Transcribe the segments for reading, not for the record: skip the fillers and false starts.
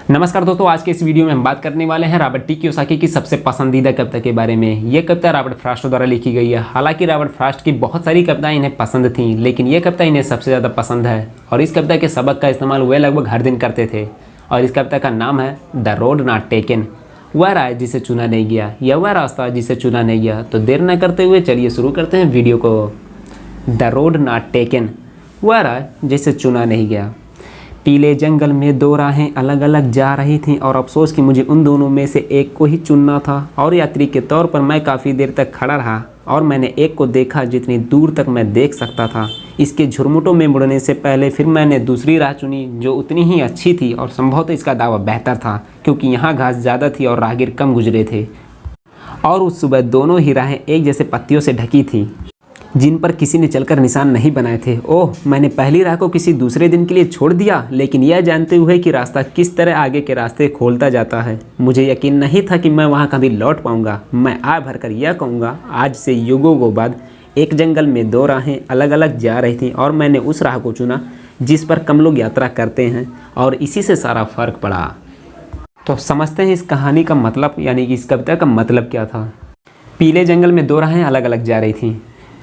नमस्कार दोस्तों, आज के इस वीडियो में हम बात करने वाले हैं रॉबर्ट टी कियोसाकी की सबसे पसंदीदा कविता के बारे में। यह कविता रॉबर्ट फ्रॉस्ट द्वारा लिखी गई है। हालांकि रॉबर्ट फ्रॉस्ट की बहुत सारी कविताएं इन्हें पसंद थीं, लेकिन यह कविता इन्हें सबसे ज़्यादा पसंद है और इस कविता के सबक का इस्तेमाल वे लगभग हर दिन करते थे। और इस कविता का नाम है द रोड नॉट टेकन, वह राह जिसे चुना नहीं गया या वह रास्ता जिसे चुना नहीं गया। तो देर न करते हुए चलिए शुरू करते हैं वीडियो को। द रोड नॉट टेकन, वह राह जिसे चुना नहीं गया। पीले जंगल में दो राहें अलग अलग जा रही थीं और अफसोस कि मुझे उन दोनों में से एक को ही चुनना था। और यात्री के तौर पर मैं काफ़ी देर तक खड़ा रहा और मैंने एक को देखा जितनी दूर तक मैं देख सकता था। इसके झुरमुटों में मुड़ने से पहले फिर मैंने दूसरी राह चुनी जो उतनी ही अच्छी थी और संभवतः इसका दावा बेहतर था, क्योंकि यहाँ घास ज़्यादा थी और राहगीर कम गुजरे थे। और उस सुबह दोनों ही राहें एक जैसे पत्तियों से ढकी थीं जिन पर किसी ने चलकर निशान नहीं बनाए थे। ओह, मैंने पहली राह को किसी दूसरे दिन के लिए छोड़ दिया, लेकिन यह जानते हुए कि रास्ता किस तरह आगे के रास्ते खोलता जाता है। मुझे यकीन नहीं था कि मैं वहां कभी लौट पाऊंगा। मैं आ भरकर यह कहूँगा, आज से युगों बाद एक जंगल में दो राहें अलग अलग जा रही थीं और मैंने उस राह को चुना जिस पर कम लोग यात्रा करते हैं, और इसी से सारा फर्क पड़ा। तो समझते हैं इस कहानी का मतलब, यानी कि इस कविता का मतलब क्या था। पीले जंगल में दो राहें अलग अलग जा रही थीं।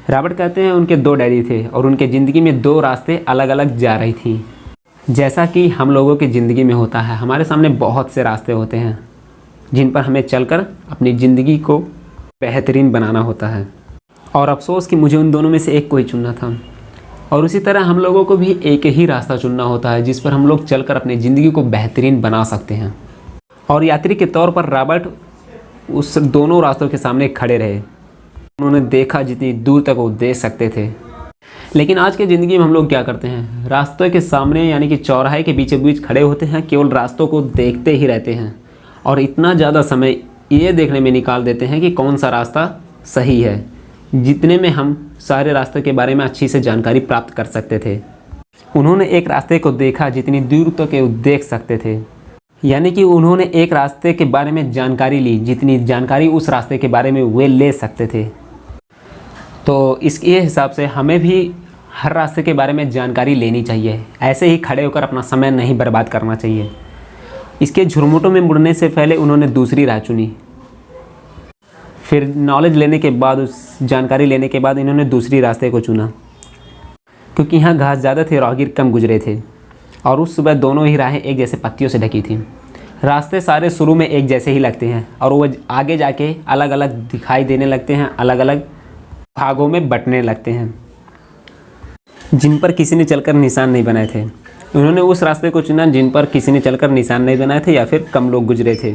रॉबर्ट कहते हैं उनके दो डैडी थे और उनके ज़िंदगी में दो रास्ते अलग अलग जा रही थी। जैसा कि हम लोगों की ज़िंदगी में होता है, हमारे सामने बहुत से रास्ते होते हैं जिन पर हमें चलकर अपनी ज़िंदगी को बेहतरीन बनाना होता है। और अफसोस कि मुझे उन दोनों में से एक को ही चुनना था। और उसी तरह हम लोगों को भी एक ही रास्ता चुनना होता है जिस पर हम लोग चलकर अपनी ज़िंदगी को बेहतरीन बना सकते हैं। और यात्री के तौर पर रॉबर्ट उस दोनों रास्तों के सामने खड़े रहे। उन्होंने देखा जितनी दूर तक वो देख सकते थे। लेकिन आज की ज़िंदगी में हम लोग क्या करते हैं, रास्ते के सामने यानी कि चौराहे के बीचों बीच खड़े होते हैं, केवल रास्तों को देखते ही रहते हैं और इतना ज़्यादा समय ये देखने में निकाल देते हैं कि कौन सा रास्ता सही है, जितने में हम सारे रास्ते के बारे में अच्छी से जानकारी प्राप्त कर सकते थे। उन्होंने एक रास्ते को देखा जितनी दूर तक वो देख सकते थे, यानी कि उन्होंने एक रास्ते के बारे में जानकारी ली जितनी जानकारी उस रास्ते के बारे में वे ले सकते थे। तो इसके हिसाब से हमें भी हर रास्ते के बारे में जानकारी लेनी चाहिए। ऐसे ही खड़े होकर अपना समय नहीं बर्बाद करना चाहिए। इसके झुरमुटों में मुड़ने से पहले उन्होंने दूसरी राह चुनी। फिर नॉलेज लेने के बाद, उस जानकारी लेने के बाद इन्होंने दूसरी रास्ते को चुना, क्योंकि यहाँ घास ज़्यादा थे, राहगीर कम गुजरे थे। और उस सुबह दोनों ही राहें एक जैसे पत्तियों से ढकी थीं। रास्ते सारे शुरू में एक जैसे ही लगते हैं और वो आगे जाके अलग अलग दिखाई देने लगते हैं, अलग अलग भागों में बंटने लगते हैं जिन पर किसी ने चलकर निशान नहीं बनाए थे। उन्होंने उस रास्ते को चुना जिन पर किसी ने चलकर निशान नहीं बनाए थे या फिर कम लोग गुजरे थे।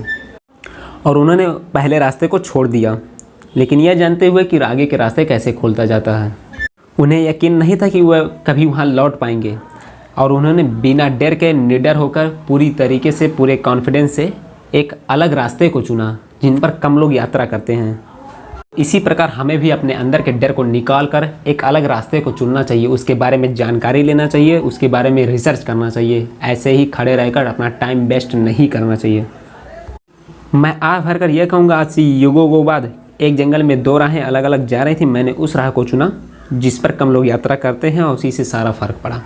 और उन्होंने पहले रास्ते को छोड़ दिया, लेकिन यह जानते हुए कि आगे के रास्ते कैसे खोलता जाता है। उन्हें यकीन नहीं था कि वह कभी वहाँ लौट पाएंगे और उन्होंने बिना डर के निडर होकर पूरी तरीके से, पूरे कॉन्फिडेंस से एक अलग रास्ते को चुना जिन पर कम लोग यात्रा करते हैं। इसी प्रकार हमें भी अपने अंदर के डर को निकाल कर एक अलग रास्ते को चुनना चाहिए, उसके बारे में जानकारी लेना चाहिए, उसके बारे में रिसर्च करना चाहिए। ऐसे ही खड़े रहकर अपना टाइम वेस्ट नहीं करना चाहिए। मैं आ भर कर यह कहूँगा, आज से युगों बाद एक जंगल में दो राहें अलग अलग जा रही थी, मैंने उस राह को चुना जिस पर कम लोग यात्रा करते हैं और उसी से सारा फर्क पड़ा।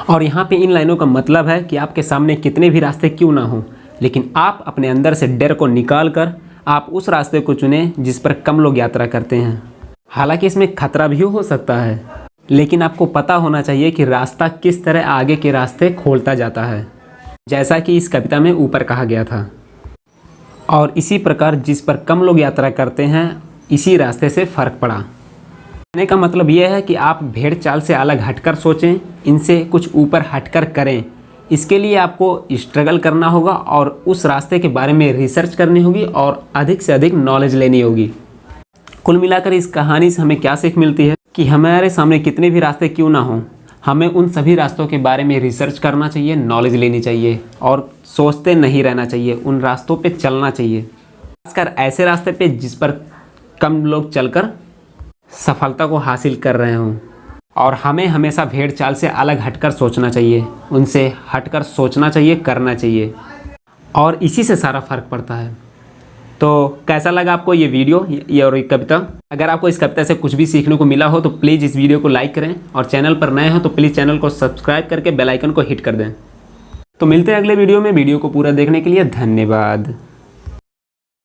और यहाँ पे इन लाइनों का मतलब है कि आपके सामने कितने भी रास्ते क्यों ना हों, लेकिन आप अपने अंदर से डर को निकाल कर आप उस रास्ते को चुने जिस पर कम लोग यात्रा करते हैं। हालांकि इसमें खतरा भी हो सकता है, लेकिन आपको पता होना चाहिए कि रास्ता किस तरह आगे के रास्ते खोलता जाता है, जैसा कि इस कविता में ऊपर कहा गया था। और इसी प्रकार जिस पर कम लोग यात्रा करते हैं, इसी रास्ते से फ़र्क पड़ा। कहने का मतलब यह है कि आप भेड़ चाल से अलग हटकर सोचें, इनसे कुछ ऊपर हटकर करें। इसके लिए आपको स्ट्रगल करना होगा और उस रास्ते के बारे में रिसर्च करनी होगी और अधिक से अधिक नॉलेज लेनी होगी। कुल मिलाकर इस कहानी से हमें क्या सीख मिलती है कि हमारे सामने कितने भी रास्ते क्यों ना हों, हमें उन सभी रास्तों के बारे में रिसर्च करना चाहिए, नॉलेज लेनी चाहिए और सोचते नहीं रहना चाहिए, उन रास्तों पे चलना चाहिए। खासकर ऐसे रास्ते पे जिस पर कम लोग चलकर सफलता को हासिल कर रहे हों। और हमें हमेशा भेड़ चाल से अलग हटकर सोचना चाहिए, उनसे हटकर सोचना चाहिए, करना चाहिए, और इसी से सारा फर्क पड़ता है। तो कैसा लगा आपको ये वीडियो ये और ये कविता? अगर आपको इस कविता से कुछ भी सीखने को मिला हो तो प्लीज़ इस वीडियो को लाइक करें और चैनल पर नए हो तो प्लीज़ चैनल को सब्सक्राइब करके बेल आइकन को हिट कर दें। तो मिलते हैं अगले वीडियो में। वीडियो को पूरा देखने के लिए धन्यवाद।